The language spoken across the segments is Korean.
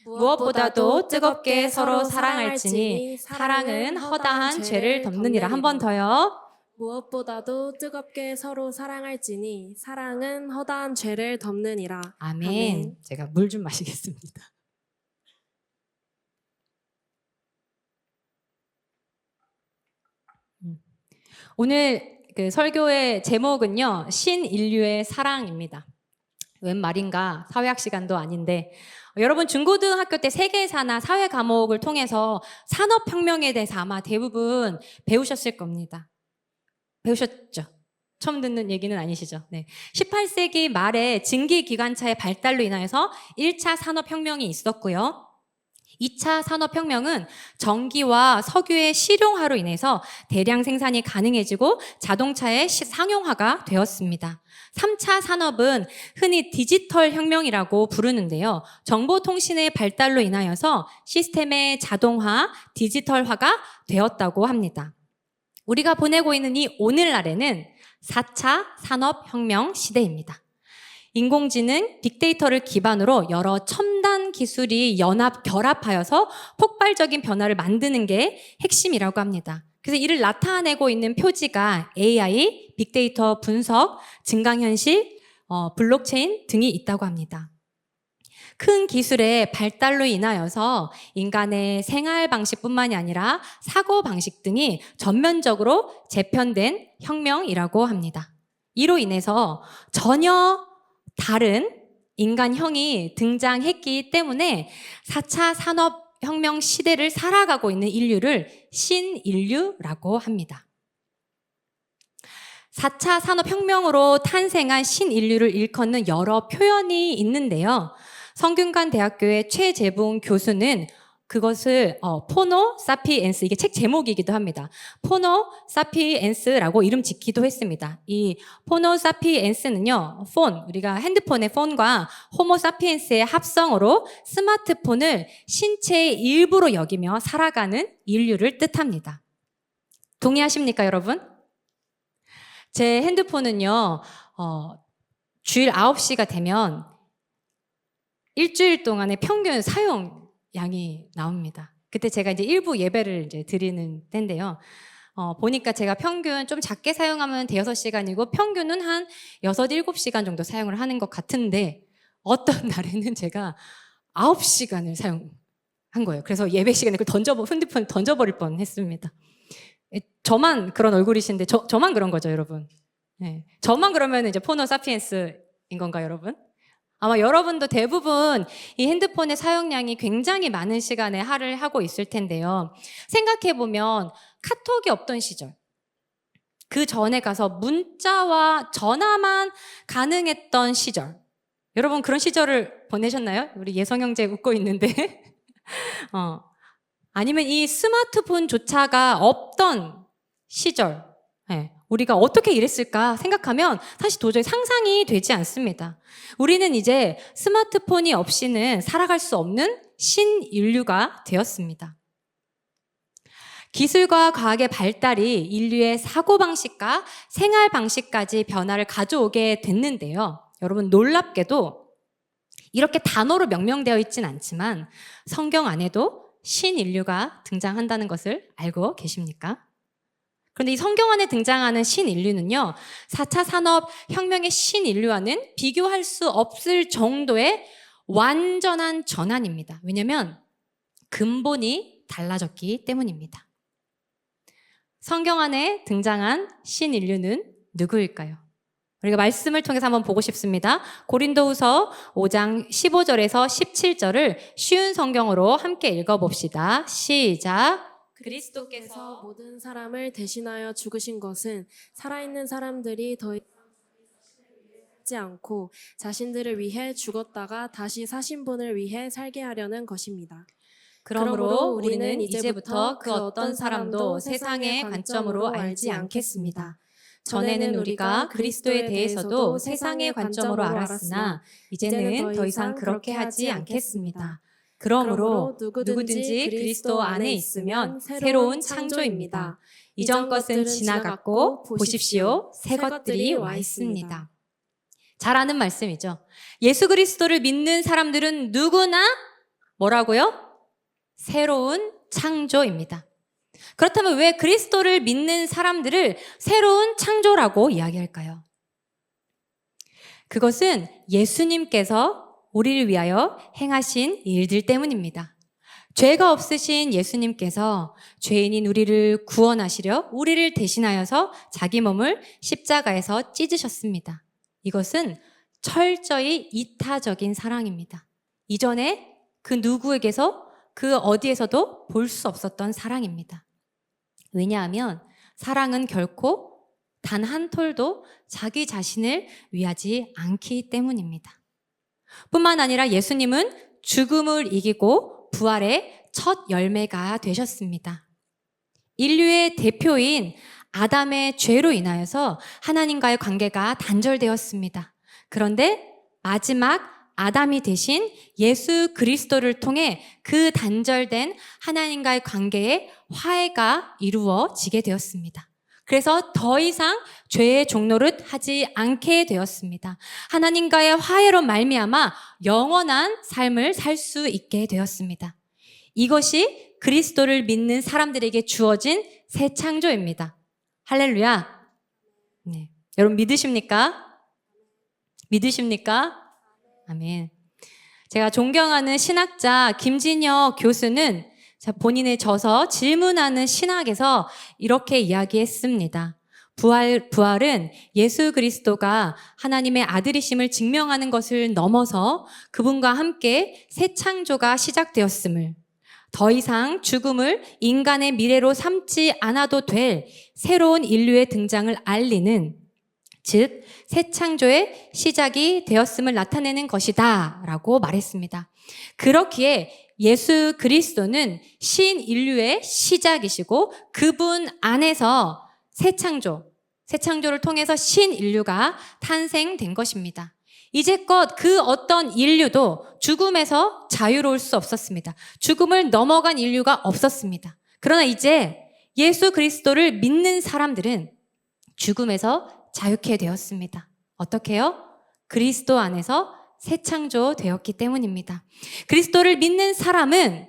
무엇보다도 뜨겁게 서로 사랑할지니 사랑은 허다한 죄를 덮느니라. 한 번 더요. 무엇보다도 뜨겁게 서로 사랑할지니 사랑은 허다한 죄를 덮느니라. 아멘. 제가 물 좀 마시겠습니다. 오늘 그 설교의 제목은요, 신인류의 사랑입니다. 웬 말인가? 사회학 시간도 아닌데, 여러분 중고등학교 때 세계사나 사회 과목을 통해서 산업혁명에 대해서 아마 대부분 배우셨을 겁니다. 배우셨죠? 처음 듣는 얘기는 아니시죠? 네. 18세기 말에 증기기관차의 발달로 인하여서 1차 산업혁명이 있었고요. 2차 산업혁명은 전기와 석유의 실용화로 인해서 대량 생산이 가능해지고 자동차의 상용화가 되었습니다. 3차 산업은 흔히 디지털 혁명이라고 부르는데요. 정보통신의 발달로 인하여서 시스템의 자동화, 디지털화가 되었다고 합니다. 우리가 보내고 있는 이 오늘날에는 4차 산업혁명 시대입니다. 인공지능, 빅데이터를 기반으로 여러 첨단 기술이 결합하여서 폭발적인 변화를 만드는 게 핵심이라고 합니다. 그래서 이를 나타내고 있는 표지가 AI, 빅데이터 분석, 증강현실, 블록체인 등이 있다고 합니다. 큰 기술의 발달로 인하여서 인간의 생활 방식뿐만이 아니라 사고 방식 등이 전면적으로 재편된 혁명이라고 합니다. 이로 인해서 전혀 다른 인간형이 등장했기 때문에 4차 산업혁명 시대를 살아가고 있는 인류를 신인류라고 합니다. 4차 산업혁명으로 탄생한 신인류를 일컫는 여러 표현이 있는데요. 성균관대학교의 최재붕 교수는 그것을 포노 사피엔스, 이게 책 제목이기도 합니다. 포노 사피엔스라고 이름 짓기도 했습니다. 이 포노 사피엔스는요, 우리가 핸드폰의 폰과 호모 사피엔스의 합성어로 스마트폰을 신체의 일부로 여기며 살아가는 인류를 뜻합니다. 동의하십니까, 여러분? 제 핸드폰은요, 주일 9시가 되면 일주일 동안의 평균 사용량이 나옵니다. 그때 제가 이제 일부 예배를 이제 드리는 때인데요. 보니까 제가 평균 좀 작게 사용하면 5-6시간이고 평균은 한 6-7시간 정도 사용을 하는 것 같은데 어떤 날에는 제가 9시간을 사용한 거예요. 그래서 예배 시간에 핸드폰을 던져버릴 뻔했습니다. 저만 그런 얼굴이신데 저만 그런 거죠, 여러분. 네. 저만 그러면 이제 포노 사피엔스인 건가요, 여러분? 아마 여러분도 대부분 이 핸드폰의 사용량이 굉장히 많은 시간에 할애하고 있을 텐데요. 생각해보면 카톡이 없던 시절, 그 전에 가서 문자와 전화만 가능했던 시절, 여러분 그런 시절을 보내셨나요? 우리 예성 형제 웃고 있는데 아니면 이 스마트폰조차가 없던 시절, 우리가 어떻게 일했을까 생각하면 사실 도저히 상상이 되지 않습니다. 우리는 이제 스마트폰이 없이는 살아갈 수 없는 신인류가 되었습니다. 기술과 과학의 발달이 인류의 사고방식과 생활방식까지 변화를 가져오게 됐는데요. 여러분 놀랍게도 이렇게 단어로 명명되어 있진 않지만 성경 안에도 신인류가 등장한다는 것을 알고 계십니까? 그런데 이 성경 안에 등장하는 신인류는요, 4차 산업혁명의 신인류와는 비교할 수 없을 정도의 완전한 전환입니다. 왜냐하면 근본이 달라졌기 때문입니다. 성경 안에 등장한 신인류는 누구일까요? 우리가 말씀을 통해서 한번 보고 싶습니다. 고린도후서 5장 15절에서 17절을 쉬운 성경으로 함께 읽어봅시다. 시작. 그리스도께서 모든 사람을 대신하여 죽으신 것은 살아있는 사람들이 더 이상 살지 않고 자신들을 위해 죽었다가 다시 사신 분을 위해 살게 하려는 것입니다. 그러므로 우리는 이제부터 그 어떤 사람도 세상의 관점으로 알지 않겠습니다. 전에는 우리가 그리스도에 대해서도 세상의 관점으로 알았으나 이제는 더 이상 그렇게 하지 않겠습니다. 그러므로 누구든지 그리스도 안에 있으면 새로운 창조입니다. 이전 것은 지나갔고 보십시오, 새 것들이 와 있습니다. 잘 아는 말씀이죠. 예수 그리스도를 믿는 사람들은 누구나 뭐라고요? 새로운 창조입니다. 그렇다면 왜 그리스도를 믿는 사람들을 새로운 창조라고 이야기할까요? 그것은 예수님께서 우리를 위하여 행하신 일들 때문입니다. 죄가 없으신 예수님께서 죄인인 우리를 구원하시려 우리를 대신하여서 자기 몸을 십자가에서 찢으셨습니다. 이것은 철저히 이타적인 사랑입니다. 이전에 그 누구에게서 그 어디에서도 볼 수 없었던 사랑입니다. 왜냐하면 사랑은 결코 단 한 톨도 자기 자신을 위하지 않기 때문입니다. 뿐만 아니라 예수님은 죽음을 이기고 부활의 첫 열매가 되셨습니다. 인류의 대표인 아담의 죄로 인하여서 하나님과의 관계가 단절되었습니다. 그런데 마지막 아담이 되신 예수 그리스도를 통해 그 단절된 하나님과의 관계에 화해가 이루어지게 되었습니다. 그래서 더 이상 죄의 종노릇 하지 않게 되었습니다. 하나님과의 화해로 말미암아 영원한 삶을 살 수 있게 되었습니다. 이것이 그리스도를 믿는 사람들에게 주어진 새 창조입니다. 할렐루야. 네. 여러분 믿으십니까? 믿으십니까? 아멘. 제가 존경하는 신학자 김진혁 교수는 본인의 저서 질문하는 신학에서 이렇게 이야기했습니다. 부활은 예수 그리스도가 하나님의 아들이심을 증명하는 것을 넘어서 그분과 함께 새 창조가 시작되었음을, 더 이상 죽음을 인간의 미래로 삼지 않아도 될 새로운 인류의 등장을 알리는, 즉 새 창조의 시작이 되었음을 나타내는 것이다 라고 말했습니다. 그렇기에 예수 그리스도는 신인류의 시작이시고 그분 안에서 새 창조를 통해서 신인류가 탄생된 것입니다. 이제껏 그 어떤 인류도 죽음에서 자유로울 수 없었습니다. 죽음을 넘어간 인류가 없었습니다. 그러나 이제 예수 그리스도를 믿는 사람들은 죽음에서 자유케 되었습니다. 어떻게요? 그리스도 안에서 새 창조되었기 때문입니다. 그리스도를 믿는 사람은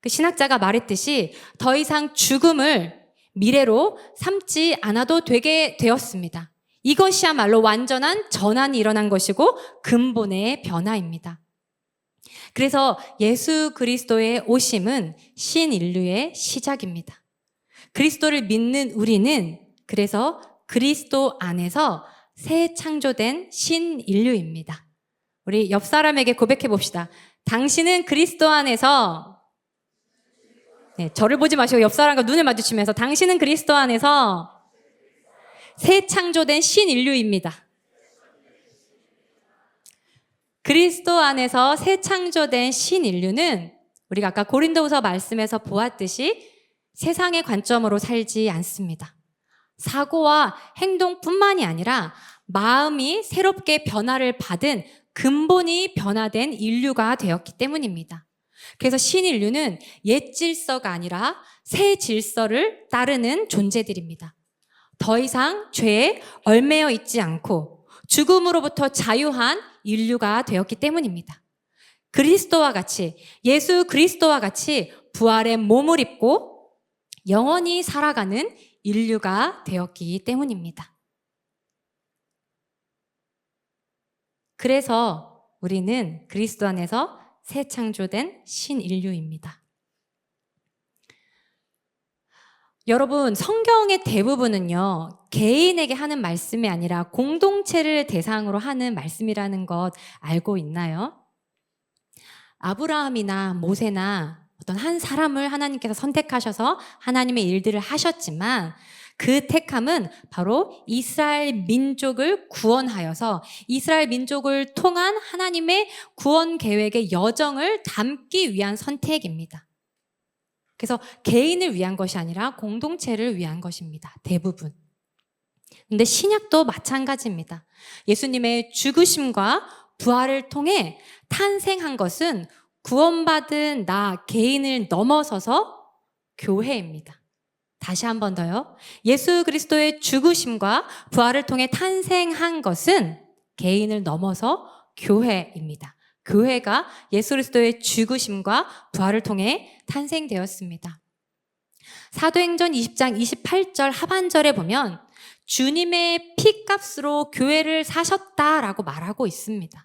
그 신학자가 말했듯이 더 이상 죽음을 미래로 삼지 않아도 되게 되었습니다. 이것이야말로 완전한 전환이 일어난 것이고 근본의 변화입니다. 그래서 예수 그리스도의 오심은 신인류의 시작입니다. 그리스도를 믿는 우리는 그래서 그리스도 안에서 새 창조된 신인류입니다. 우리 옆 사람에게 고백해 봅시다. 당신은 그리스도 안에서, 네, 저를 보지 마시고 옆 사람과 눈을 마주치면서 당신은 그리스도 안에서 새 창조된 신인류입니다. 그리스도 안에서 새 창조된 신인류는 우리가 아까 고린도후서 말씀에서 보았듯이 세상의 관점으로 살지 않습니다. 사고와 행동뿐만이 아니라 마음이 새롭게 변화를 받은 근본이 변화된 인류가 되었기 때문입니다. 그래서 신인류는 옛 질서가 아니라 새 질서를 따르는 존재들입니다. 더 이상 죄에 얽매여 있지 않고 죽음으로부터 자유한 인류가 되었기 때문입니다. 그리스도와 같이, 예수 그리스도와 같이 부활의 몸을 입고 영원히 살아가는 인류가 되었기 때문입니다. 그래서 우리는 그리스도 안에서 새 창조된 신인류입니다. 여러분, 성경의 대부분은요, 개인에게 하는 말씀이 아니라 공동체를 대상으로 하는 말씀이라는 것 알고 있나요? 아브라함이나 모세나 어떤 한 사람을 하나님께서 선택하셔서 하나님의 일들을 하셨지만 그 택함은 바로 이스라엘 민족을 구원하여서 이스라엘 민족을 통한 하나님의 구원 계획의 여정을 담기 위한 선택입니다. 그래서 개인을 위한 것이 아니라 공동체를 위한 것입니다. 대부분. 근데 신약도 마찬가지입니다. 예수님의 죽으심과 부활을 통해 탄생한 것은 구원받은 나 개인을 넘어서서 교회입니다. 다시 한 번 더요. 예수 그리스도의 죽으심과 부활을 통해 탄생한 것은 개인을 넘어서 교회입니다. 교회가 예수 그리스도의 죽으심과 부활을 통해 탄생되었습니다. 사도행전 20장 28절 하반절에 보면 주님의 피값으로 교회를 사셨다라고 말하고 있습니다.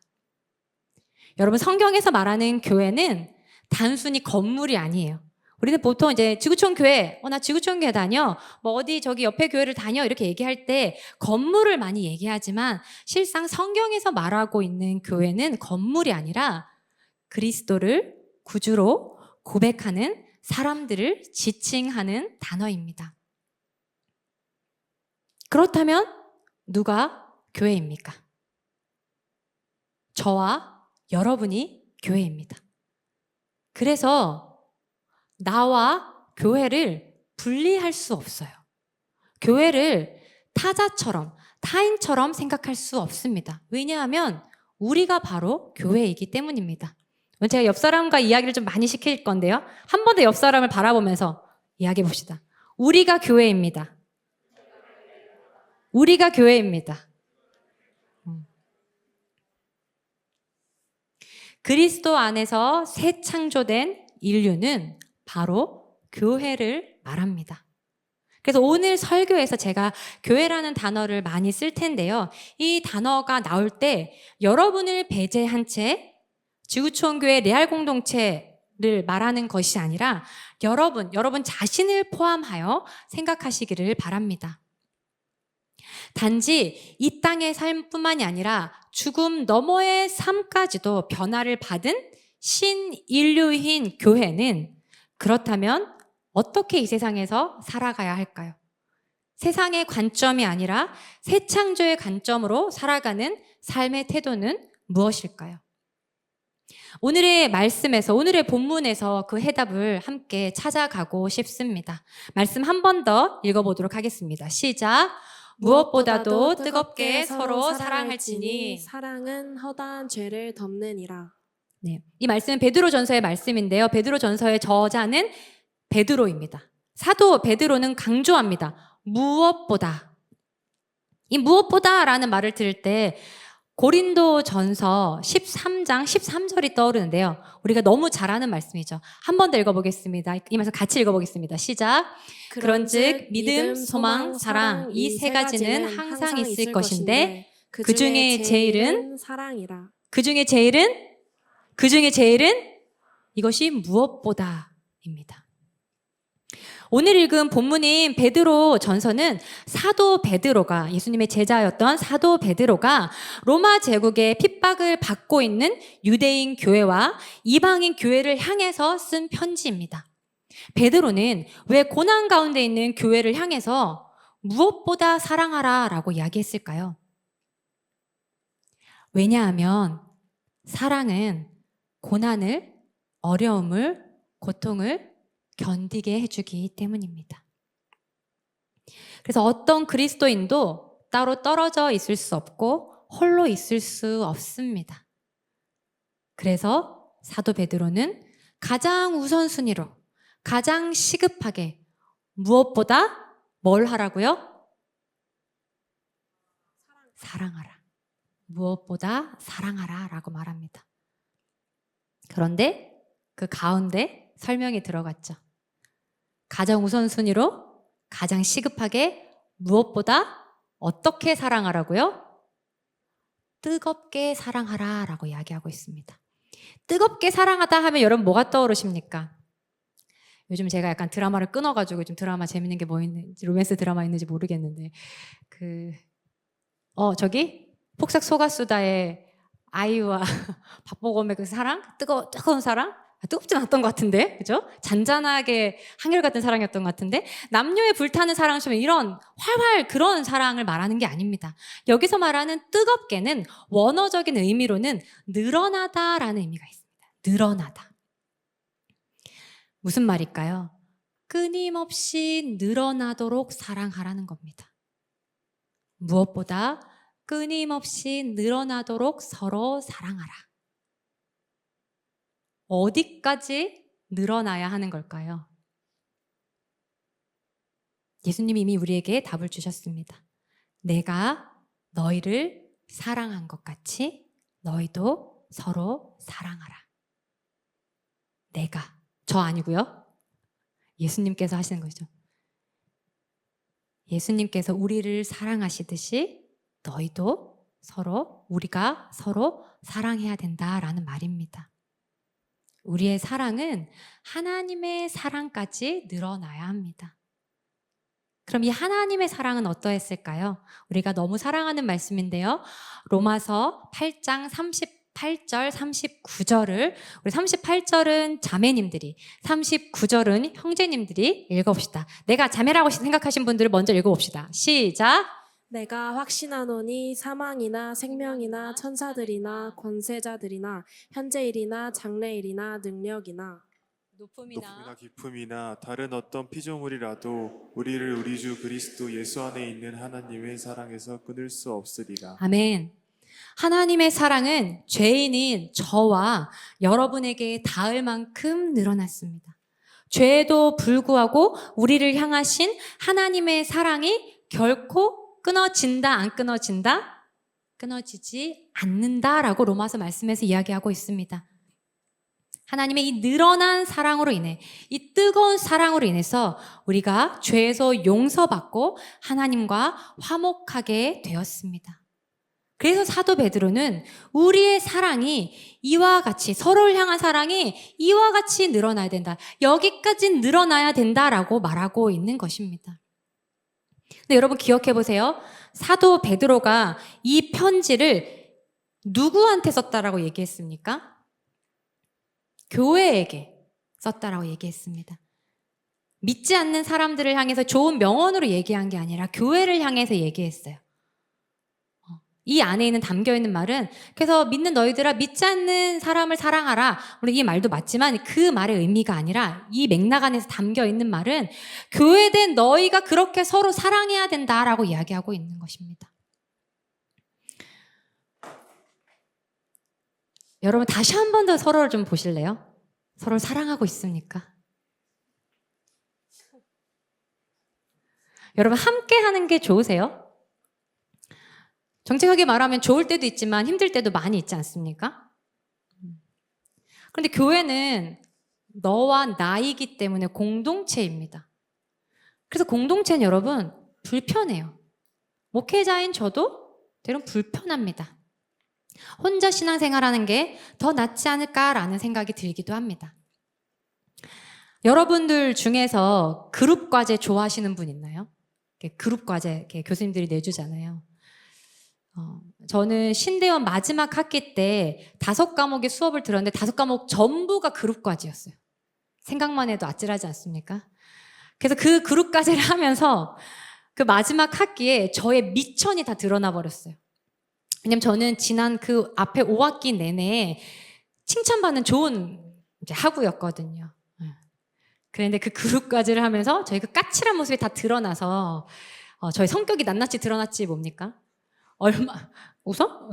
여러분, 성경에서 말하는 교회는 단순히 건물이 아니에요. 우리는 보통 이제 지구촌 교회, 나 지구촌 교회 다녀, 뭐 어디 저기 옆에 교회를 다녀 이렇게 얘기할 때 건물을 많이 얘기하지만 실상 성경에서 말하고 있는 교회는 건물이 아니라 그리스도를 구주로 고백하는 사람들을 지칭하는 단어입니다. 그렇다면 누가 교회입니까? 저와 여러분이 교회입니다. 그래서 나와 교회를 분리할 수 없어요. 교회를 타자처럼, 타인처럼 생각할 수 없습니다. 왜냐하면 우리가 바로 교회이기 때문입니다. 제가 옆 사람과 이야기를 좀 많이 시킬 건데요. 한 번 더 옆 사람을 바라보면서 이야기해 봅시다. 우리가 교회입니다. 우리가 교회입니다. 그리스도 안에서 새 창조된 인류는 바로 교회를 말합니다. 그래서 오늘 설교에서 제가 교회라는 단어를 많이 쓸 텐데요. 이 단어가 나올 때 여러분을 배제한 채 지구촌교회 레알 공동체를 말하는 것이 아니라 여러분 자신을 포함하여 생각하시기를 바랍니다. 단지 이 땅의 삶뿐만이 아니라 죽음 너머의 삶까지도 변화를 받은 신인류인 교회는 그렇다면 어떻게 이 세상에서 살아가야 할까요? 세상의 관점이 아니라 새 창조의 관점으로 살아가는 삶의 태도는 무엇일까요? 오늘의 말씀에서, 오늘의 본문에서 그 해답을 함께 찾아가고 싶습니다. 말씀 한 번 더 읽어보도록 하겠습니다. 시작. 무엇보다도 뜨겁게 서로 사랑할지니 사랑은 허다한 죄를 덮느니라. 네, 이 말씀은 베드로전서의 말씀인데요. 베드로전서의 저자는 베드로입니다. 사도 베드로는 강조합니다. 무엇보다. 이 무엇보다라는 말을 들을 때 고린도전서 13장 13절이 떠오르는데요. 우리가 너무 잘 아는 말씀이죠. 한 번 더 읽어보겠습니다. 이 말씀 같이 읽어보겠습니다. 시작. 그런즉 믿음, 소망, 사랑 이 세 가지는 항상 있을 것인데 그 중에 제일은 사랑이라. 그 중에 제일은 이것이 무엇보다입니다. 오늘 읽은 본문인 베드로 전서는 사도 베드로가, 예수님의 제자였던 사도 베드로가 로마 제국의 핍박을 받고 있는 유대인 교회와 이방인 교회를 향해서 쓴 편지입니다. 베드로는 왜 고난 가운데 있는 교회를 향해서 무엇보다 사랑하라 라고 이야기했을까요? 왜냐하면 사랑은 고난을, 어려움을, 고통을 견디게 해주기 때문입니다. 그래서 어떤 그리스도인도 따로 떨어져 있을 수 없고 홀로 있을 수 없습니다. 그래서 사도 베드로는 가장 우선순위로, 가장 시급하게 무엇보다 뭘 하라고요? 사랑하라. 무엇보다 사랑하라 라고 말합니다. 그런데 그 가운데 설명이 들어갔죠. 가장 우선순위로 가장 시급하게 무엇보다 어떻게 사랑하라고요? 뜨겁게 사랑하라 라고 이야기하고 있습니다. 뜨겁게 사랑하다 하면 여러분 뭐가 떠오르십니까? 요즘 제가 약간 드라마를 끊어가지고 좀 드라마 재밌는 게 뭐 있는지, 로맨스 드라마 있는지 모르겠는데 저기 폭삭 소가수다의 아이와 박보검의 그 사랑? 뜨거운 사랑? 뜨겁진 않았던 것 같은데, 그죠? 잔잔하게 한결같은 사랑이었던 것 같은데, 남녀의 불타는 사랑처럼 이런 활활 그런 사랑을 말하는 게 아닙니다. 여기서 말하는 뜨겁게는 원어적인 의미로는 늘어나다라는 의미가 있습니다. 늘어나다. 무슨 말일까요? 끊임없이 늘어나도록 사랑하라는 겁니다. 무엇보다 끊임없이 늘어나도록 서로 사랑하라. 어디까지 늘어나야 하는 걸까요? 예수님이 이미 우리에게 답을 주셨습니다. 내가 너희를 사랑한 것 같이 너희도 서로 사랑하라. 내가, 저 아니고요. 예수님께서 하시는 거죠. 예수님께서 우리를 사랑하시듯이 너희도 우리가 서로 사랑해야 된다라는 말입니다. 우리의 사랑은 하나님의 사랑까지 늘어나야 합니다. 그럼 이 하나님의 사랑은 어떠했을까요? 우리가 너무 사랑하는 말씀인데요. 로마서 8장 38절, 39절을 우리 38절은 자매님들이, 39절은 형제님들이 읽어봅시다. 내가 자매라고 생각하신 분들을 먼저 읽어봅시다. 시작! 내가 확신하노니 사망이나 생명이나 천사들이나 권세자들이나 현재일이나 장래일이나 능력이나 높음이나 깊음이나 다른 어떤 피조물이라도 우리를 우리 주 그리스도 예수 안에 있는 하나님의 사랑에서 끊을 수 없으리라. 아멘. 하나님의 사랑은 죄인인 저와 여러분에게 닿을 만큼 늘어났습니다. 죄에도 불구하고 우리를 향하신 하나님의 사랑이 결코 끊어진다, 안 끊어진다? 끊어지지 않는다라고 로마서 말씀에서 이야기하고 있습니다. 하나님의 이 늘어난 사랑으로 인해, 이 뜨거운 사랑으로 인해서 우리가 죄에서 용서받고 하나님과 화목하게 되었습니다. 그래서 사도 베드로는 우리의 사랑이 이와 같이, 서로를 향한 사랑이 이와 같이 늘어나야 된다. 여기까지 늘어나야 된다라고 말하고 있는 것입니다. 근데 여러분 기억해 보세요. 사도 베드로가 이 편지를 누구한테 썼다라고 얘기했습니까? 교회에게 썼다라고 얘기했습니다. 믿지 않는 사람들을 향해서 좋은 명언으로 얘기한 게 아니라 교회를 향해서 얘기했어요. 이 안에 있는 담겨있는 말은, 그래서 믿는 너희들아 믿지 않는 사람을 사랑하라. 우리 이 말도 맞지만 그 말의 의미가 아니라 이 맥락 안에서 담겨있는 말은 교회된 너희가 그렇게 서로 사랑해야 된다라고 이야기하고 있는 것입니다. 여러분 다시 한 번 더 서로를 좀 보실래요? 서로를 사랑하고 있습니까? 여러분 함께 하는 게 좋으세요? 정직하게 말하면 좋을 때도 있지만 힘들 때도 많이 있지 않습니까? 그런데 교회는 너와 나이기 때문에 공동체입니다. 그래서 공동체는 여러분 불편해요. 목회자인 저도 때론 불편합니다. 혼자 신앙생활하는 게 더 낫지 않을까라는 생각이 들기도 합니다. 여러분들 중에서 그룹 과제 좋아하시는 분 있나요? 그룹 과제 교수님들이 내주잖아요. 저는 신대원 마지막 학기 때 5과목의 수업을 들었는데 5과목 전부가 그룹 과제였어요. 생각만 해도 아찔하지 않습니까? 그래서 그 그룹 과제를 하면서 그 마지막 학기에 저의 미천이 다 드러나 버렸어요. 왜냐면 저는 지난 그 앞에 5학기 내내 칭찬받는 좋은 이제 학우였거든요. 그런데 그 그룹 과제를 하면서 저희 그 까칠한 모습이 다 드러나서 저희 성격이 낱낱이 드러났지 뭡니까? 웃어?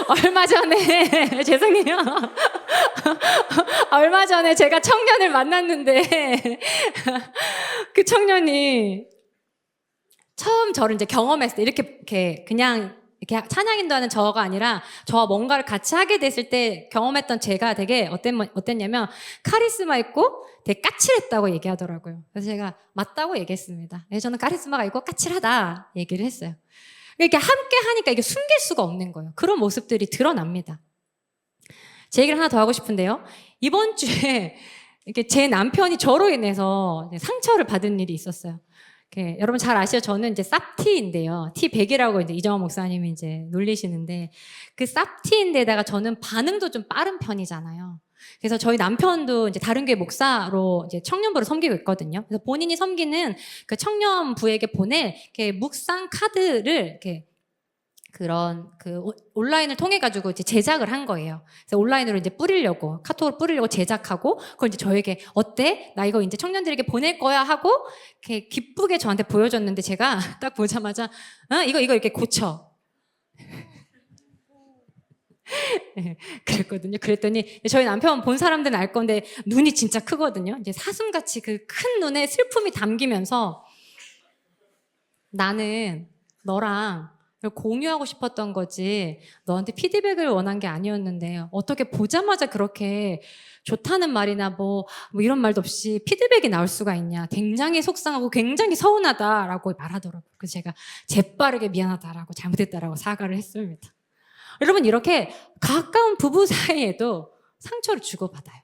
얼마 전에 죄송해요. 얼마 전에 제가 청년을 만났는데 그 청년이 처음 저를 이제 경험했을 때 이렇게 그냥 이렇게 찬양 인도하는 저가 아니라 저와 뭔가를 같이 하게 됐을 때 경험했던 제가 되게 어땠냐면 카리스마 있고 되게 까칠했다고 얘기하더라고요. 그래서 제가 맞다고 얘기했습니다. 저는 카리스마가 있고 까칠하다 얘기를 했어요. 이렇게 함께 하니까 이게 숨길 수가 없는 거예요. 그런 모습들이 드러납니다. 제 얘기를 하나 더 하고 싶은데요. 이번 주에 이렇게 제 남편이 저로 인해서 상처를 받은 일이 있었어요. 여러분 잘 아시죠? 저는 이제 쌉티인데요. T100이라고 이제 이정환 목사님이 이제 놀리시는데 그 쌉티인데다가 저는 반응도 좀 빠른 편이잖아요. 그래서 저희 남편도 이제 다른 교회 목사로 이제 청년부를 섬기고 있거든요. 그래서 본인이 섬기는 그 청년부에게 보낼 이렇게 묵상 카드를 이렇게 그런 그 온라인을 통해 가지고 이제 제작을 한 거예요. 그래서 온라인으로 이제 뿌리려고 카톡으로 뿌리려고 제작하고 그걸 이제 저에게 어때? 나 이거 이제 청년들에게 보낼 거야 하고 이렇게 기쁘게 저한테 보여줬는데 제가 딱 보자마자 이거 이렇게 고쳐. 그랬거든요. 그랬더니 저희 남편 본 사람들은 알 건데 눈이 진짜 크거든요. 이제 사슴같이 그 큰 눈에 슬픔이 담기면서 나는 너랑 공유하고 싶었던 거지 너한테 피드백을 원한 게 아니었는데 어떻게 보자마자 그렇게 좋다는 말이나 뭐 이런 말도 없이 피드백이 나올 수가 있냐. 굉장히 속상하고 굉장히 서운하다라고 말하더라고요. 그래서 제가 재빠르게 미안하다라고 잘못했다라고 사과를 했습니다. 여러분 이렇게 가까운 부부 사이에도 상처를 주고받아요.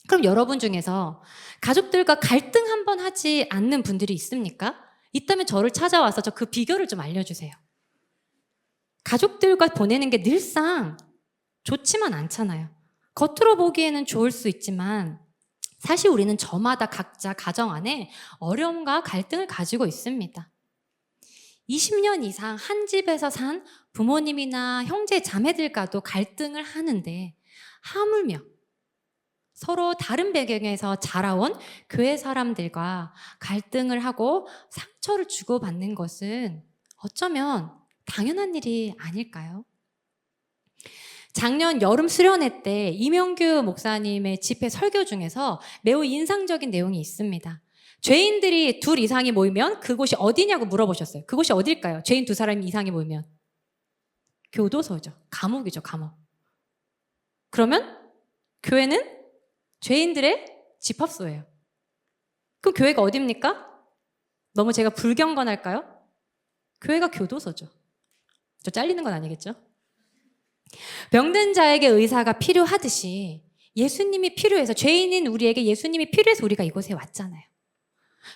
그럼 여러분 중에서 가족들과 갈등 한번 하지 않는 분들이 있습니까? 있다면 저를 찾아와서 저 그 비결을 좀 알려주세요. 가족들과 보내는 게 늘상 좋지만 않잖아요. 겉으로 보기에는 좋을 수 있지만 사실 우리는 저마다 각자 가정 안에 어려움과 갈등을 가지고 있습니다. 20년 이상 한 집에서 산 부모님이나 형제 자매들과도 갈등을 하는데 하물며 서로 다른 배경에서 자라온 교회 사람들과 갈등을 하고 상처를 주고받는 것은 어쩌면 당연한 일이 아닐까요? 작년 여름 수련회 때 이명규 목사님의 집회 설교 중에서 매우 인상적인 내용이 있습니다. 죄인들이 둘 이상이 모이면 그곳이 어디냐고 물어보셨어요. 그곳이 어딜까요? 죄인 두 사람 이상이 모이면 교도소죠. 감옥이죠, 감옥. 그러면 교회는 죄인들의 집합소예요. 그럼 교회가 어딥니까? 너무 제가 불경건할까요? 교회가 교도소죠. 저 잘리는 건 아니겠죠? 병든 자에게 의사가 필요하듯이 예수님이 필요해서, 죄인인 우리에게 예수님이 필요해서 우리가 이곳에 왔잖아요.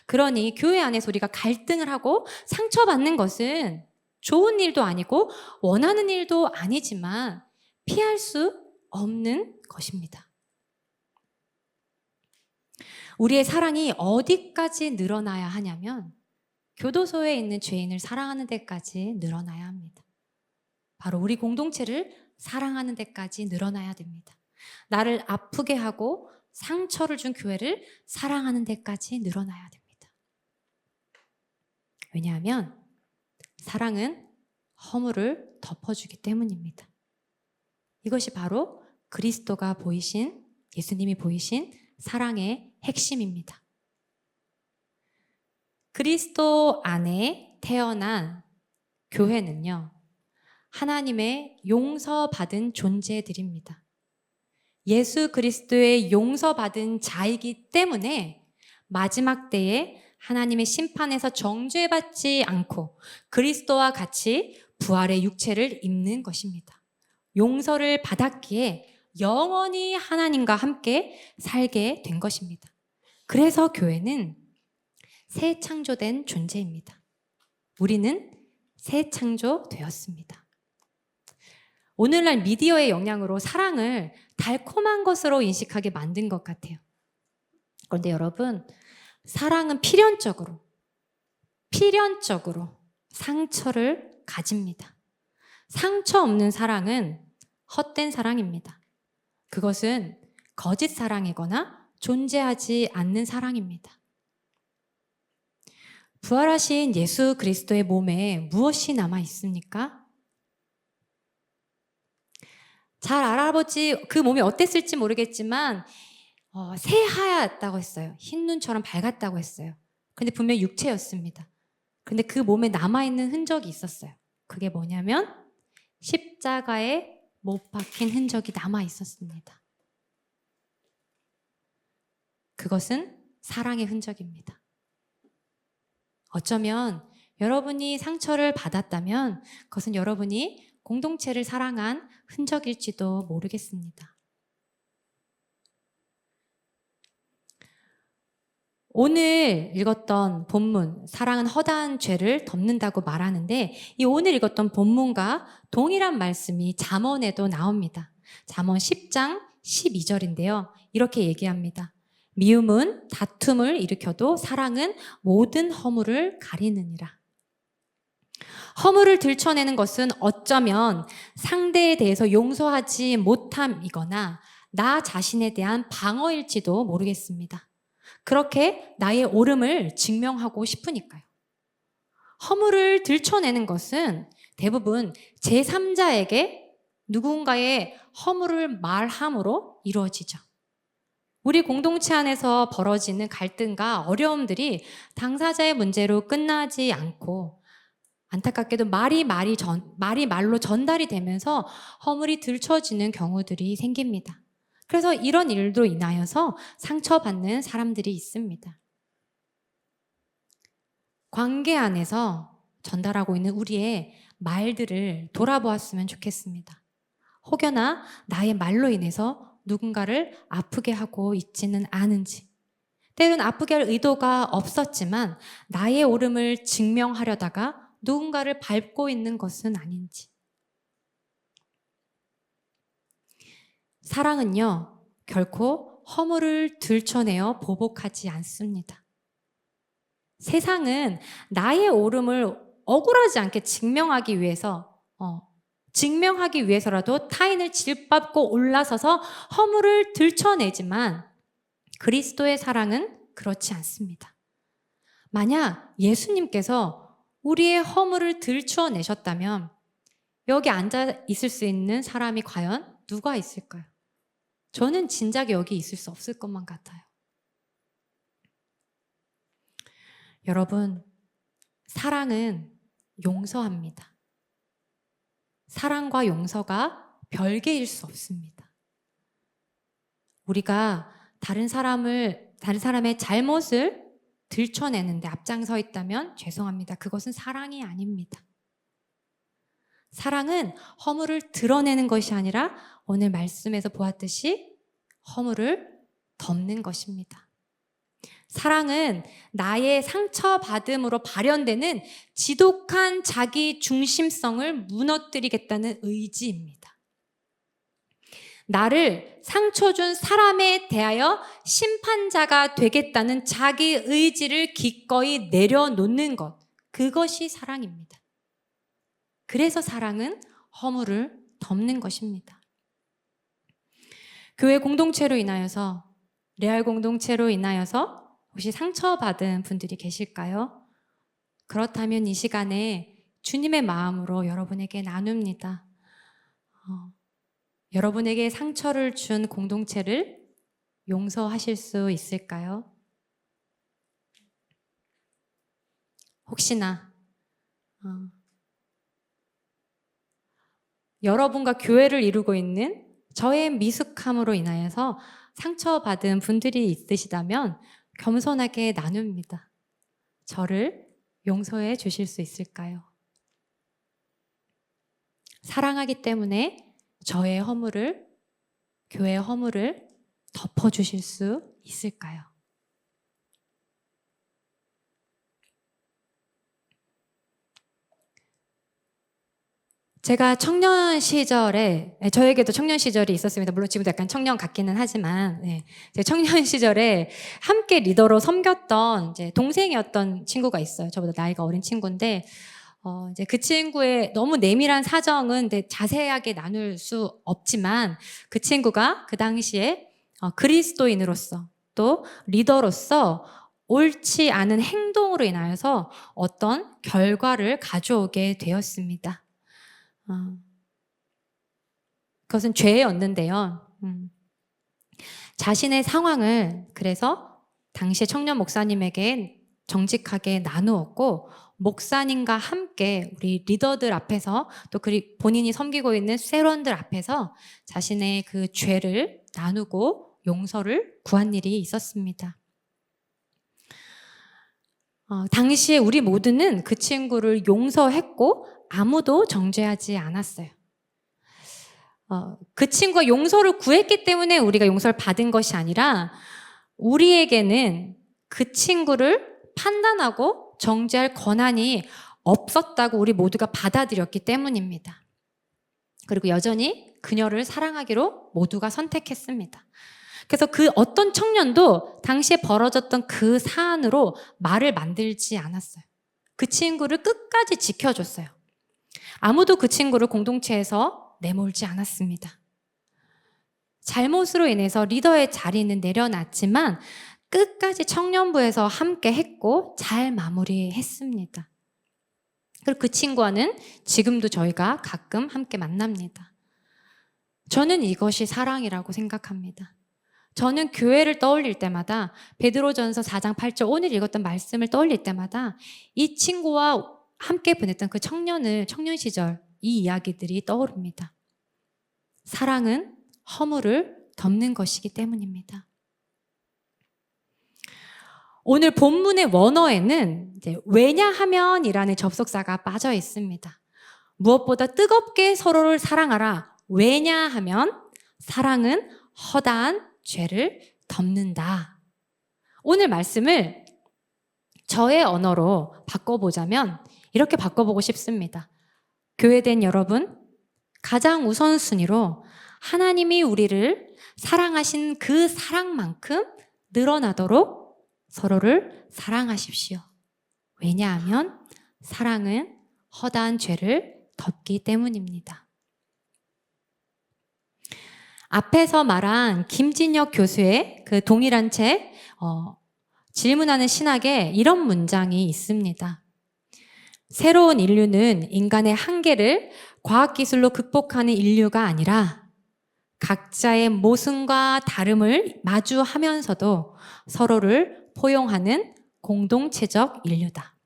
그러니 교회 안에서 우리가 갈등을 하고 상처받는 것은 좋은 일도 아니고 원하는 일도 아니지만 피할 수 없는 것입니다. 우리의 사랑이 어디까지 늘어나야 하냐면 교도소에 있는 죄인을 사랑하는 데까지 늘어나야 합니다. 바로 우리 공동체를 사랑하는 데까지 늘어나야 됩니다. 나를 아프게 하고 상처를 준 교회를 사랑하는 데까지 늘어나야 됩니다. 왜냐하면 사랑은 허물을 덮어주기 때문입니다. 이것이 바로 그리스도가 보이신, 예수님이 보이신 사랑의 핵심입니다. 그리스도 안에 태어난 교회는요, 하나님의 용서받은 존재들입니다. 예수 그리스도의 용서받은 자이기 때문에 마지막 때에 하나님의 심판에서 정죄받지 않고 그리스도와 같이 부활의 육체를 입는 것입니다. 용서를 받았기에 영원히 하나님과 함께 살게 된 것입니다. 그래서 교회는 새 창조된 존재입니다. 우리는 새 창조되었습니다. 오늘날 미디어의 영향으로 사랑을 달콤한 것으로 인식하게 만든 것 같아요. 그런데 여러분, 사랑은 필연적으로 상처를 가집니다. 상처 없는 사랑은 헛된 사랑입니다. 그것은 거짓 사랑이거나 존재하지 않는 사랑입니다. 부활하신 예수 그리스도의 몸에 무엇이 남아 있습니까? 잘 알아보지, 그 몸이 어땠을지 모르겠지만 새하얗다고 했어요. 흰 눈처럼 밝았다고 했어요. 근데 분명히 육체였습니다. 근데 그 몸에 남아있는 흔적이 있었어요. 그게 뭐냐면 십자가에 못 박힌 흔적이 남아 있었습니다. 그것은 사랑의 흔적입니다. 어쩌면 여러분이 상처를 받았다면 그것은 여러분이 공동체를 사랑한 흔적일지도 모르겠습니다. 오늘 읽었던 본문, 사랑은 허다한 죄를 덮는다고 말하는데 이 오늘 읽었던 본문과 동일한 말씀이 잠언에도 나옵니다. 잠언 10장 12절인데요. 이렇게 얘기합니다. 미움은 다툼을 일으켜도 사랑은 모든 허물을 가리느니라. 허물을 들춰내는 것은 어쩌면 상대에 대해서 용서하지 못함이거나 나 자신에 대한 방어일지도 모르겠습니다. 그렇게 나의 옳음을 증명하고 싶으니까요. 허물을 들춰내는 것은 대부분 제3자에게 누군가의 허물을 말함으로 이루어지죠. 우리 공동체 안에서 벌어지는 갈등과 어려움들이 당사자의 문제로 끝나지 않고 안타깝게도 말이 말로 전달이 되면서 허물이 들춰지는 경우들이 생깁니다. 그래서 이런 일로 인하여서 상처받는 사람들이 있습니다. 관계 안에서 전달하고 있는 우리의 말들을 돌아보았으면 좋겠습니다. 혹여나 나의 말로 인해서 누군가를 아프게 하고 있지는 않은지, 때로는 아프게 할 의도가 없었지만 나의 옳음을 증명하려다가 누군가를 밟고 있는 것은 아닌지. 사랑은요, 결코 허물을 들춰내어 보복하지 않습니다. 세상은 나의 옳음을 억울하지 않게 증명하기 위해서라도 타인을 질밟고 올라서서 허물을 들춰내지만 그리스도의 사랑은 그렇지 않습니다. 만약 예수님께서 우리의 허물을 들춰내셨다면 여기 앉아 있을 수 있는 사람이 과연 누가 있을까요? 저는 진작에 여기 있을 수 없을 것만 같아요. 여러분, 사랑은 용서합니다. 사랑과 용서가 별개일 수 없습니다. 우리가 다른 사람의 잘못을 들춰내는데 앞장서 있다면 죄송합니다. 그것은 사랑이 아닙니다. 사랑은 허물을 드러내는 것이 아니라 오늘 말씀에서 보았듯이 허물을 덮는 것입니다. 사랑은 나의 상처받음으로 발현되는 지독한 자기 중심성을 무너뜨리겠다는 의지입니다. 나를 상처 준 사람에 대하여 심판자가 되겠다는 자기 의지를 기꺼이 내려놓는 것, 그것이 사랑입니다. 그래서 사랑은 허물을 덮는 것입니다. 교회 공동체로 인하여서, 레알 공동체로 인하여서 혹시 상처받은 분들이 계실까요? 그렇다면 이 시간에 주님의 마음으로 여러분에게 나눕니다. 여러분에게 상처를 준 공동체를 용서하실 수 있을까요? 혹시나 여러분과 교회를 이루고 있는 저의 미숙함으로 인하여서 상처받은 분들이 있으시다면 겸손하게 나눕니다. 저를 용서해 주실 수 있을까요? 사랑하기 때문에 저의 허물을, 교회의 허물을 덮어주실 수 있을까요? 제가 청년 시절에, 저에게도 청년 시절이 있었습니다. 물론 지금도 약간 청년 같기는 하지만, 제 청년 시절에 함께 리더로 섬겼던 이제 동생이었던 친구가 있어요. 저보다 나이가 어린 친구인데, 이제 그 친구의 너무 내밀한 사정은 자세하게 나눌 수 없지만, 그 친구가 그 당시에 그리스도인으로서 또 리더로서 옳지 않은 행동으로 인하여서 어떤 결과를 가져오게 되었습니다. 그것은 죄였는데요. 자신의 상황을 그래서 당시 청년 목사님에게 정직하게 나누었고, 목사님과 함께 우리 리더들 앞에서 또 본인이 섬기고 있는 세론들 앞에서 자신의 그 죄를 나누고 용서를 구한 일이 있었습니다. 당시에 우리 모두는 그 친구를 용서했고 아무도 정죄하지 않았어요. 그 친구가 용서를 구했기 때문에 우리가 용서를 받은 것이 아니라 우리에게는 그 친구를 판단하고 정죄할 권한이 없었다고 우리 모두가 받아들였기 때문입니다. 그리고 여전히 그녀를 사랑하기로 모두가 선택했습니다. 그래서 그 어떤 청년도 당시에 벌어졌던 그 사안으로 말을 만들지 않았어요. 그 친구를 끝까지 지켜줬어요. 아무도 그 친구를 공동체에서 내몰지 않았습니다. 잘못으로 인해서 리더의 자리는 내려놨지만 끝까지 청년부에서 함께 했고 잘 마무리했습니다. 그리고 그 친구와는 지금도 저희가 가끔 함께 만납니다. 저는 이것이 사랑이라고 생각합니다. 저는 교회를 떠올릴 때마다 베드로전서 4장 8절 오늘 읽었던 말씀을 떠올릴 때마다 이 친구와 함께 보냈던 그 청년 시절 이 이야기들이 떠오릅니다. 사랑은 허물을 덮는 것이기 때문입니다. 오늘 본문의 원어에는 이제 왜냐하면이라는 접속사가 빠져 있습니다. 무엇보다 뜨겁게 서로를 사랑하라. 왜냐하면 사랑은 허다한 죄를 덮는다. 오늘 말씀을 저의 언어로 바꿔보자면 이렇게 바꿔보고 싶습니다. 교회된 여러분, 가장 우선순위로 하나님이 우리를 사랑하신 그 사랑만큼 늘어나도록 서로를 사랑하십시오. 왜냐하면 사랑은 허다한 죄를 덮기 때문입니다. 앞에서 말한 김진혁 교수의 그 동일한 책 질문하는 신학에 이런 문장이 있습니다. 새로운 인류는 인간의 한계를 과학기술로 극복하는 인류가 아니라 각자의 모순과 다름을 마주하면서도 서로를 포용하는 공동체적 인류다.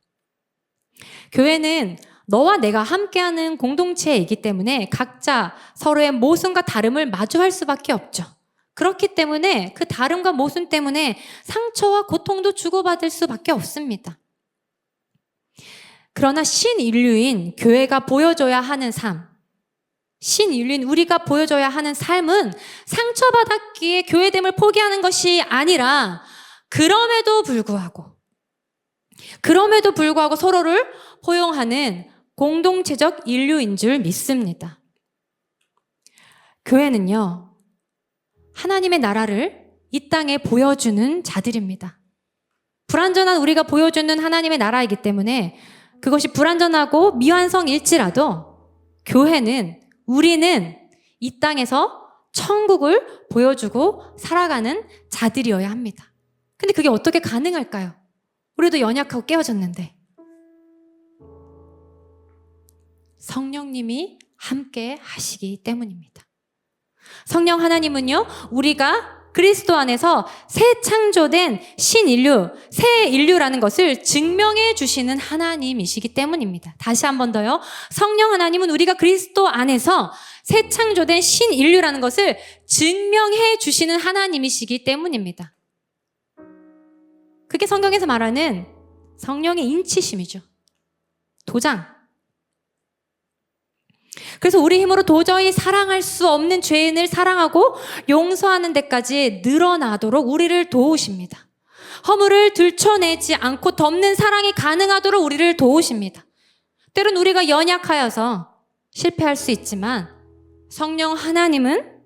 교회는 너와 내가 함께하는 공동체이기 때문에 각자 서로의 모순과 다름을 마주할 수밖에 없죠. 그렇기 때문에 그 다름과 모순 때문에 상처와 고통도 주고받을 수밖에 없습니다. 그러나 신인류인 교회가 보여줘야 하는 삶, 신인류인 우리가 보여줘야 하는 삶은 상처받았기에 교회됨을 포기하는 것이 아니라 그럼에도 불구하고 서로를 포용하는 공동체적 인류인 줄 믿습니다. 교회는요, 하나님의 나라를 이 땅에 보여주는 자들입니다. 불완전한 우리가 보여주는 하나님의 나라이기 때문에 그것이 불완전하고 미완성일지라도 우리는 이 땅에서 천국을 보여주고 살아가는 자들이어야 합니다. 근데 그게 어떻게 가능할까요? 우리도 연약하고 깨어졌는데. 성령님이 함께 하시기 때문입니다. 성령 하나님은요, 우리가 그리스도 안에서 새 창조된 신인류, 새 인류라는 것을 증명해 주시는 하나님이시기 때문입니다. 다시 한 번 더요. 성령 하나님은 우리가 그리스도 안에서 새 창조된 신인류라는 것을 증명해 주시는 하나님이시기 때문입니다. 그게 성경에서 말하는 성령의 인치심이죠. 도장. 그래서 우리 힘으로 도저히 사랑할 수 없는 죄인을 사랑하고 용서하는 데까지 늘어나도록 우리를 도우십니다. 허물을 들춰내지 않고 덮는 사랑이 가능하도록 우리를 도우십니다. 때론 우리가 연약하여서 실패할 수 있지만 성령 하나님은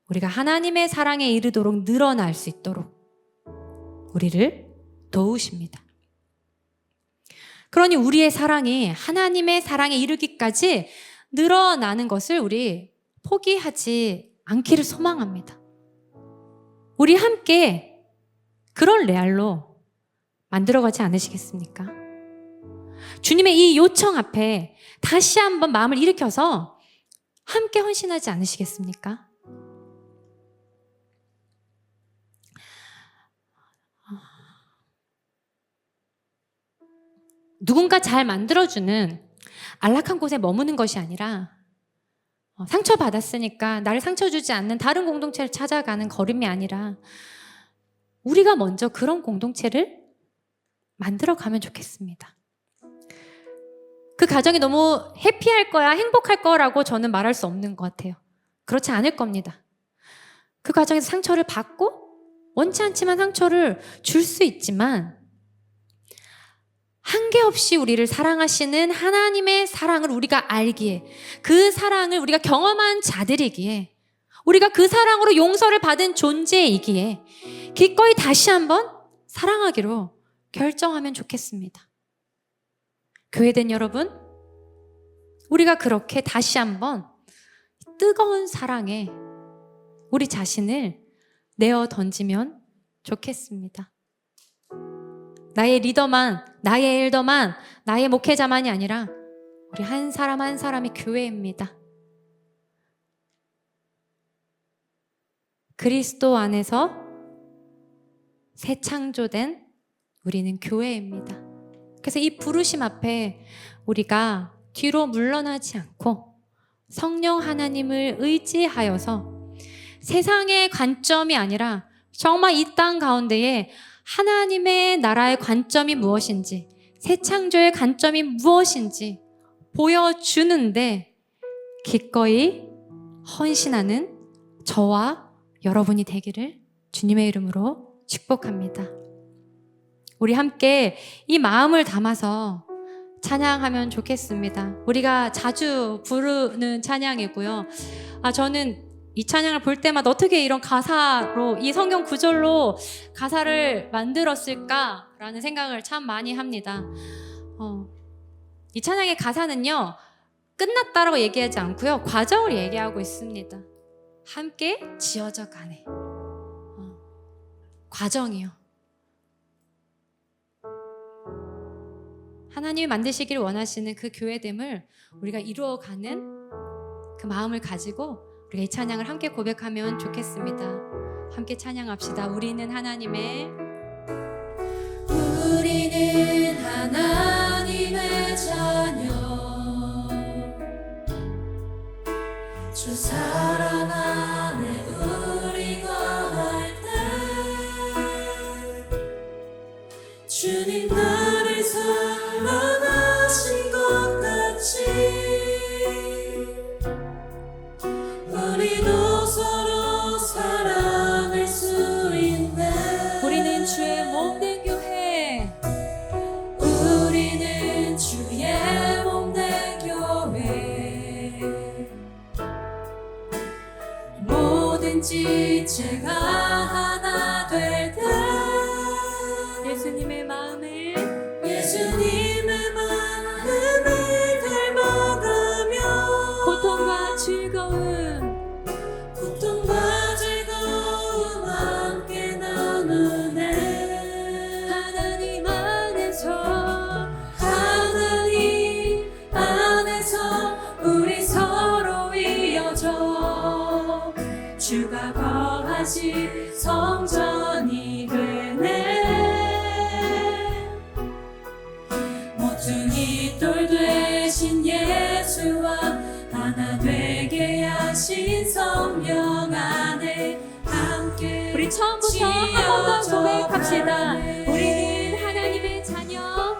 우리가 하나님의 사랑에 이르도록 늘어날 수 있도록 우리를 도우십니다. 그러니 우리의 사랑이 하나님의 사랑에 이르기까지 늘어나는 것을 우리 포기하지 않기를 소망합니다. 우리 함께 그런 레알로 만들어가지 않으시겠습니까? 주님의 이 요청 앞에 다시 한번 마음을 일으켜서 함께 헌신하지 않으시겠습니까? 누군가 잘 만들어주는 안락한 곳에 머무는 것이 아니라 상처받았으니까 나를 상처 주지 않는 다른 공동체를 찾아가는 걸음이 아니라 우리가 먼저 그런 공동체를 만들어가면 좋겠습니다. 그 가정이 너무 해피할 거야, 행복할 거라고 저는 말할 수 없는 것 같아요. 그렇지 않을 겁니다. 그 가정에서 상처를 받고 원치 않지만 상처를 줄 수 있지만 한계 없이 우리를 사랑하시는 하나님의 사랑을 우리가 알기에, 그 사랑을 우리가 경험한 자들이기에, 우리가 그 사랑으로 용서를 받은 존재이기에 기꺼이 다시 한번 사랑하기로 결정하면 좋겠습니다. 교회된 여러분, 우리가 그렇게 다시 한번 뜨거운 사랑에 우리 자신을 내어 던지면 좋겠습니다. 나의 리더만, 나의 엘더만, 나의 목회자만이 아니라 우리 한 사람 한 사람이 교회입니다. 그리스도 안에서 새 창조된 우리는 교회입니다. 그래서 이 부르심 앞에 우리가 뒤로 물러나지 않고 성령 하나님을 의지하여서 세상의 관점이 아니라 정말 이 땅 가운데에 하나님의 나라의 관점이 무엇인지, 새 창조의 관점이 무엇인지 보여주는데 기꺼이 헌신하는 저와 여러분이 되기를 주님의 이름으로 축복합니다. 우리 함께 이 마음을 담아서 찬양하면 좋겠습니다. 우리가 자주 부르는 찬양이고요. 저는 이 찬양을 볼 때마다 어떻게 이런 가사로, 이 성경 구절로 가사를 만들었을까라는 생각을 참 많이 합니다. 이 찬양의 가사는요, 끝났다라고 얘기하지 않고요, 과정을 얘기하고 있습니다. 함께 지어져 가네. 과정이요. 하나님이 만드시기를 원하시는 그 교회됨을 우리가 이루어가는 그 마음을 가지고 우리가 이 찬양을 함께 고백하면 좋겠습니다. 함께 찬양합시다. 우리는 하나님의 자녀, 주 사랑 안에 우리가 할 때 주님 나를 사랑하신 것 같이 우리도 서로 사랑할 수 있네. 우리는 주의 몸된 교회, 우리는 주의 몸된 교회, 모든 지체가 하나 될 때 예수님의 마음을 닮아가며 고통과 즐거움 함께 나누네. 하나님 안에서 우리 서로 이어져 주가 거하신 성전이 되네. 모퉁이 돌 되신 예수와 하나 되게 하신 성령 안에 함께 우리 처음부터 한 번 더 고백합시다. 우리는 하나님의 자녀,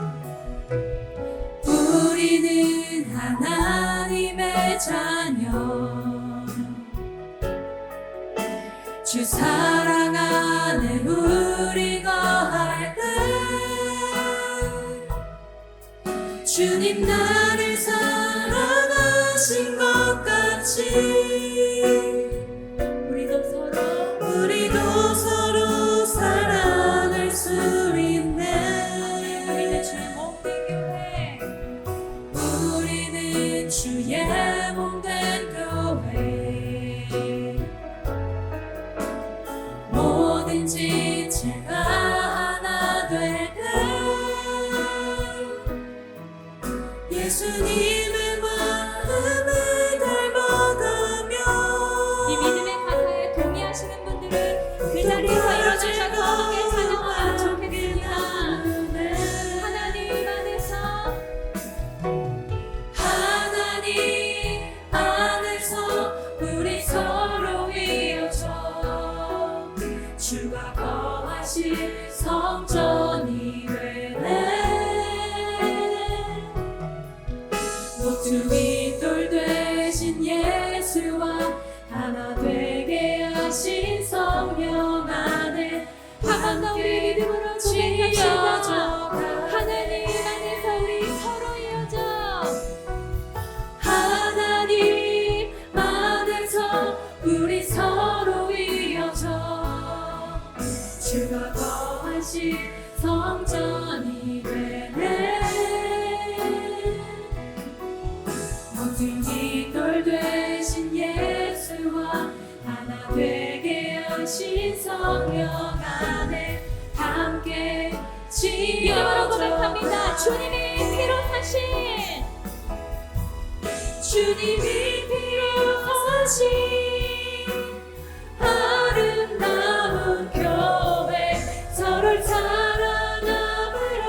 우리는 하나님의 자녀, 주 사랑 안에 우리가 할 때 주님 나를 사랑하신 것 같이 우리도 서로 사랑할 수 있네. 우리는 주의 몸된 교회, 우리는 주의 몸된 교회, 모든 지체가 하나 될 때 예수님의 마음을 닮아가며 이 믿음의 가사에 동의하시는 분들은 그 자리에서 일어나셔서 함께 찬양하면 좋겠습니다. 하나님 안에서 우리 서로 이어져 주가 거하신 성전이 되네. 모퉁이 돌 되신 예수와 하나 되게 하신 성령 안에 한 번 더 우리 믿음으로 고백합시다. 하나님 안에서 우리 서로 이어져 하나님 안에서 우리 서로 이어져 주가 거하신 성전이 되네. 모퉁이 돌 되신 예수와 하나 되게 하신 성령 안에 함께 믿음으로 고백합니다. 주님이 피로 사신 주님이 피로 사신 아름다운 교회, 서로를 사랑함으로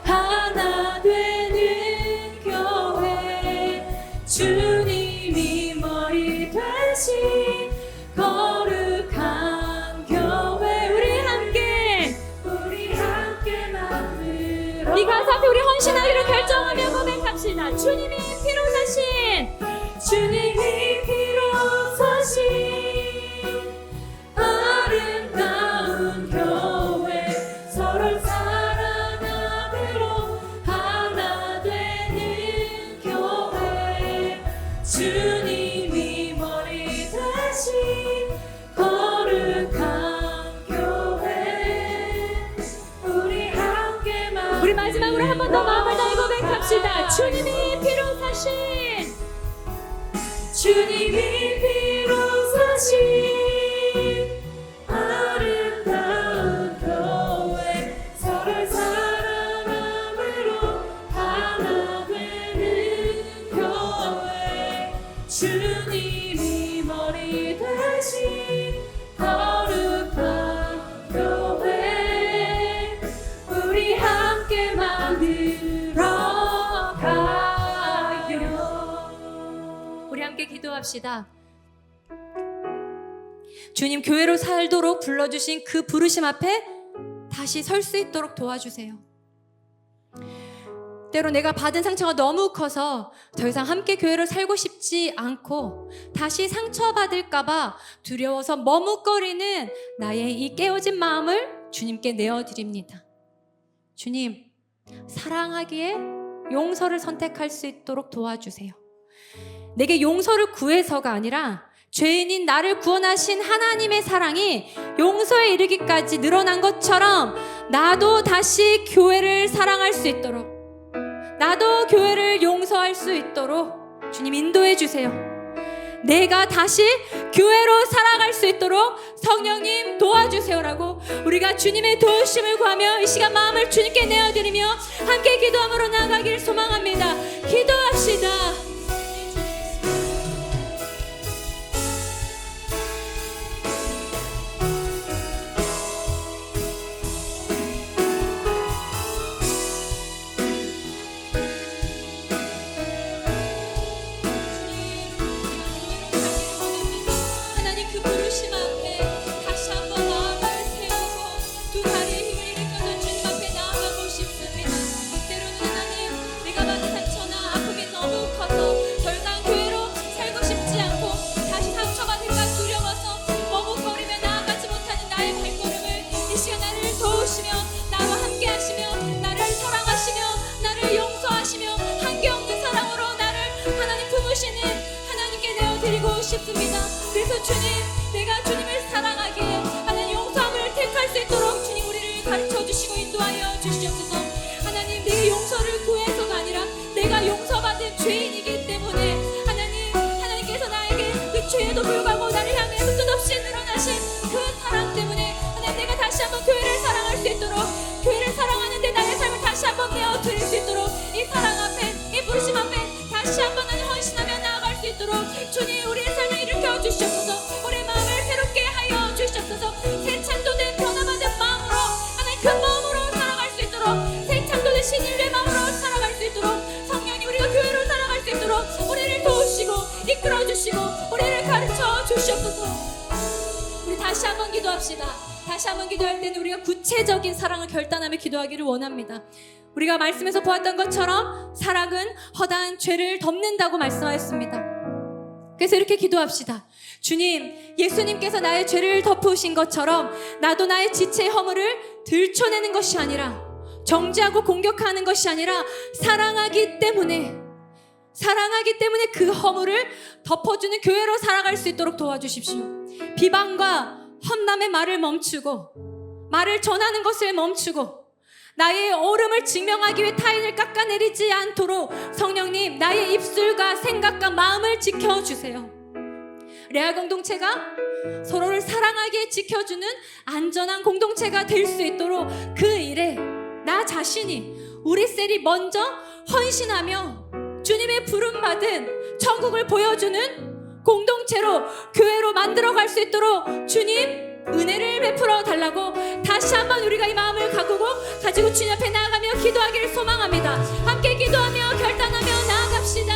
하나 주님이 머리 되신 거룩한 교회 우리 함께 만들어 이 가사 앞에 우리 헌신하기로 결정하며 고백합시다. 주님이 피로 사신 주님이 피로 사신 아름다운 교회 서로 사랑함으로 하나 되는 교회 주님이 머리 되신 거룩한 교회 우리 함께 우리 마지막으로 한 번 더 마음을 다해 고백합시다. 주님이 피로 사신 주님이 피로 사신 아름다운 교회 서로 사랑함으로 하나 되는 교회 주님이 머리 되신 거룩한 교회 우리 함께 만들어 가요. 우리 함께 기도합시다. 주님 교회로 살도록 불러주신 그 부르심 앞에 다시 설 수 있도록 도와주세요. 때로 내가 받은 상처가 너무 커서 더 이상 함께 교회로 살고 싶지 않고 다시 상처받을까봐 두려워서 머뭇거리는 나의 이 깨어진 마음을 주님께 내어드립니다. 주님, 사랑하기에 용서를 선택할 수 있도록 도와주세요. 내게 용서를 구해서가 아니라 죄인인 나를 구원하신 하나님의 사랑이 용서에 이르기까지 늘어난 것처럼 나도 다시 교회를 사랑할 수 있도록, 나도 교회를 용서할 수 있도록 주님 인도해 주세요. 내가 다시 교회로 살아갈 수 있도록 성령님 도와주세요라고 우리가 주님의 도우심을 구하며 이 시간 마음을 주님께 내어드리며 함께 기도함으로 나아가길 소망합니다. 기도합시다. 그래서 주님, 내가 주님을 사랑하기에 하나님 용서함을 택할 수 있도록 주님 우리를 가르쳐 주시고 인도하여 주시옵소서. 하나님, 내 용서를 구해서가 아니라 내가 용서받은 죄인이기 때문에 하나님께서 나에게 그 죄에도 불구하고 나를 향해서 끝없이 늘어나신 그 사랑 때문에 하나님, 내가 다시 한번 교회를 사랑할 수 있도록, 교회를 사랑하는데 나의 삶을 다시 한번 내어드릴 수 있도록 이 사랑 앞에, 이 부르심 앞에 다시 한번 나는 헌신하며 나아갈 수 있도록 주님 우리의 삶을 일으켜 주시옵소서. 우리의 마음을 새롭게 하여 주시옵소서. 새 창조된 변화받은 마음으로 하나님 그 마음으로 살아갈 수 있도록, 새 창조된 신인의 마음으로 살아갈 수 있도록 성령님 우리가 교회로 살아갈 수 있도록 우리를 도우시고 이끌어 주시고 우리를 가르쳐 주시옵소서. 우리 다시 한번 기도합시다. 다시 한번 기도할 때는 우리가 구체적인 사랑을 결단하며 기도하기를 원합니다. 우리가 말씀에서 보았던 것처럼 사랑은 허다한 죄를 덮는다고 말씀하였습니다. 그래서 이렇게 기도합시다. 주님, 예수님께서 나의 죄를 덮으신 것처럼 나도 나의 지체의 허물을 들춰내는 것이 아니라, 정죄하고 공격하는 것이 아니라 사랑하기 때문에 그 허물을 덮어주는 교회로 살아갈 수 있도록 도와주십시오. 비방과 험담의 말을 멈추고, 말을 전하는 것을 멈추고, 나의 옳음을 증명하기 위해 타인을 깎아내리지 않도록 성령님 나의 입술과 생각과 마음을 지켜주세요. 레아 공동체가 서로를 사랑하게 지켜주는 안전한 공동체가 될 수 있도록 그 일에 나 자신이, 우리 셀이 먼저 헌신하며 주님의 부름받은 천국을 보여주는 공동체로, 교회로 만들어갈 수 있도록 주님 은혜를 베풀어 달라고 다시 한번 우리가 이 마음을 가지고 주님 앞에 나아가며 기도하기를 소망합니다. 함께 기도하며 결단하며 나아갑시다.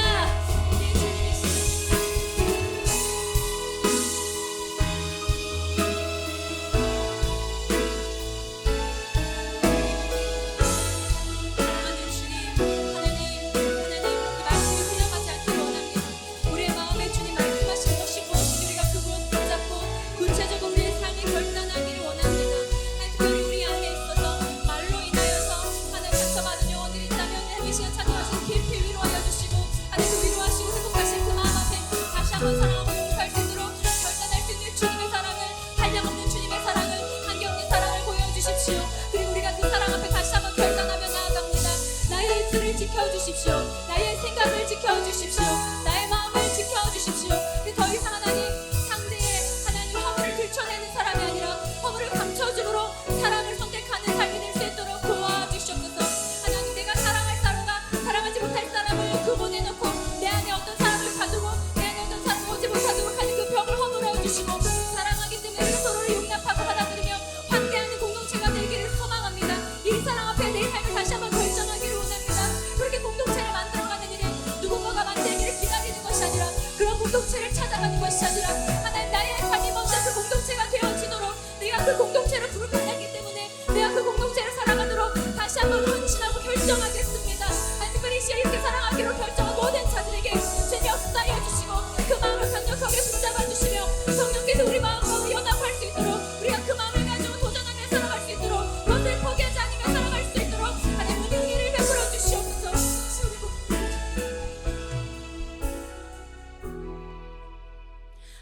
한번 사랑하고 용서할 수 있도록 결단할 수 있는 주님의 사랑을, 한량없는 주님의 사랑을, 한계없는 사랑을 보여주십시오. 그리고 우리가 그 사랑 앞에 다시 한번 결단하며 나아갑니다. 나의 입술을 지켜주십시오. 나의 생각을 지켜주십시오. 나의 마음을 지켜주십시오. 더 이상 하나님 상대의 하나님 허물을 들춰내는 사람이 아니라 허물을 감춰줌으로 사랑을 선택하는 삶이 될 수 있도록 도와주시옵소서. 하나님, 내가 사랑할 사람과 사랑하지 못할 사람을 구분해놓고 내 안에 어떤 사람을 가두고 내 안에 어떤 사람을 오지 못하도록 하는 그 벽을 허물어 주시고, 사랑하기 때문에 서로를 용납하고 받아들이며 환대하는 공동체가 되기를 소망합니다. 이 사랑 앞에 내 삶을 다시 한번 결정하기를 원합니다. 그렇게 공동체를 만들어가는 일은 누군가가 만들기를 기다리는 것이 아니라, 그런 공동체를 찾아가는 것이 아니라, 하나님 나의 삶이 먼저 그 공동체가 되어지도록 내가 그 공동체를 부르짖기 때문에 내가 그 공동체를 살아가도록 다시 한번 헌신하고 결정하겠습니다. 하나님, 그리스도 이렇게 사랑하기로 결정한 모든 자들에게 주님 역사해 주시고 그 마음을 강력하게 붙잡아 주시며 성령께서 우리 마음과 연합할 수 있도록, 우리가 그 마음을 가지고 도전하며 살아갈 수 있도록, 그것을 포기하지 않으며 살아갈 수 있도록 하나님 은혜를 베풀어 주시옵소서.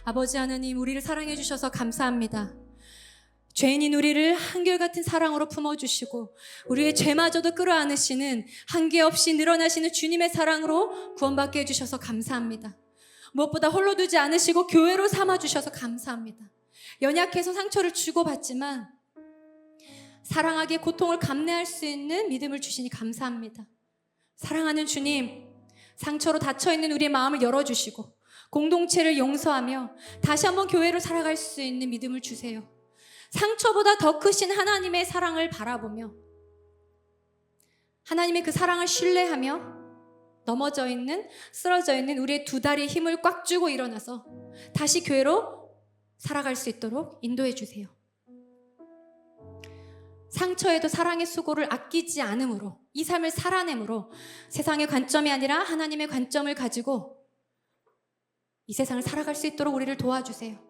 아버지 하나님, 우리를 사랑해 주셔서 감사합니다. 죄인인 우리를 한결같은 사랑으로 품어주시고 우리의 죄마저도 끌어안으시는 한계없이 늘어나시는 주님의 사랑으로 구원받게 해주셔서 감사합니다. 무엇보다 홀로 두지 않으시고 교회로 삼아주셔서 감사합니다. 연약해서 상처를 주고받지만 사랑하기에 고통을 감내할 수 있는 믿음을 주시니 감사합니다. 사랑하는 주님, 상처로 닫혀있는 우리의 마음을 열어주시고 공동체를 용서하며 다시 한번 교회로 살아갈 수 있는 믿음을 주세요. 상처보다 더 크신 하나님의 사랑을 바라보며 하나님의 그 사랑을 신뢰하며 넘어져 있는, 쓰러져 있는 우리의 두 다리에 힘을 꽉 쥐고 일어나서 다시 교회로 살아갈 수 있도록 인도해 주세요. 상처에도 사랑의 수고를 아끼지 않음으로, 이 삶을 살아내므로 세상의 관점이 아니라 하나님의 관점을 가지고 이 세상을 살아갈 수 있도록 우리를 도와주세요.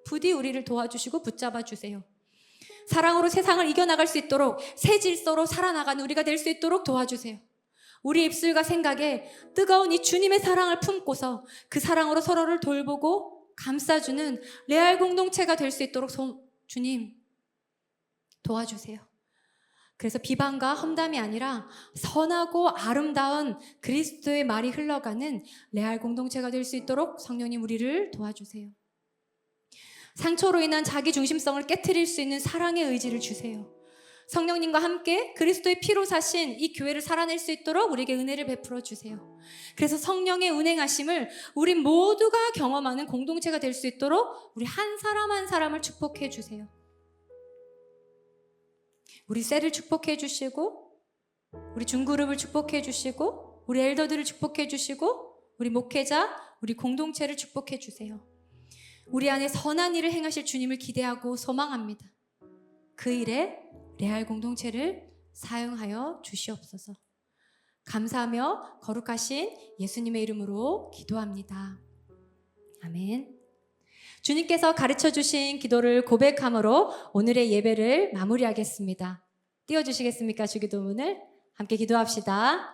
부디 우리를 도와주시고 붙잡아 주세요. 사랑으로 세상을 이겨나갈 수 있도록 새 질서로 살아나가는 우리가 될 수 있도록 도와주세요. 우리 입술과 생각에 뜨거운 이 주님의 사랑을 품고서 그 사랑으로 서로를 돌보고 감싸주는 레알 공동체가 될 수 있도록 주님 도와주세요. 그래서 비방과 험담이 아니라 선하고 아름다운 그리스도의 말이 흘러가는 레알 공동체가 될 수 있도록 성령님 우리를 도와주세요. 상처로 인한 자기 중심성을 깨트릴 수 있는 사랑의 의지를 주세요. 성령님과 함께 그리스도의 피로 사신 이 교회를 살아낼 수 있도록 우리에게 은혜를 베풀어 주세요. 그래서 성령의 운행하심을 우리 모두가 경험하는 공동체가 될 수 있도록 우리 한 사람 한 사람을 축복해 주세요. 우리 셀을 축복해 주시고, 우리 중그룹을 축복해 주시고, 우리 엘더들을 축복해 주시고, 우리 목회자, 우리 공동체를 축복해 주세요. 우리 안에 선한 일을 행하실 주님을 기대하고 소망합니다. 그 일에 레알 공동체를 사용하여 주시옵소서. 감사하며 거룩하신 예수님의 이름으로 기도합니다. 아멘. 주님께서 가르쳐 주신 기도를 고백함으로 오늘의 예배를 마무리하겠습니다. 띄워주시겠습니까? 주기도문을 함께 기도합시다.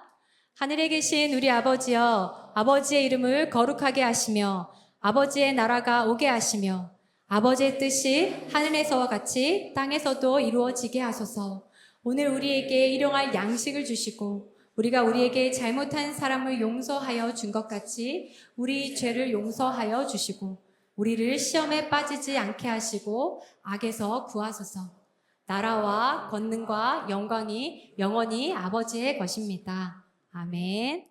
하늘에 계신 우리 아버지여, 아버지의 이름을 거룩하게 하시며 아버지의 나라가 오게 하시며 아버지의 뜻이 하늘에서와 같이 땅에서도 이루어지게 하소서. 오늘 우리에게 일용할 양식을 주시고 우리가 우리에게 잘못한 사람을 용서하여 준 것 같이 우리 죄를 용서하여 주시고 우리를 시험에 빠지지 않게 하시고 악에서 구하소서. 나라와 권능과 영광이 영원히 아버지의 것입니다. 아멘.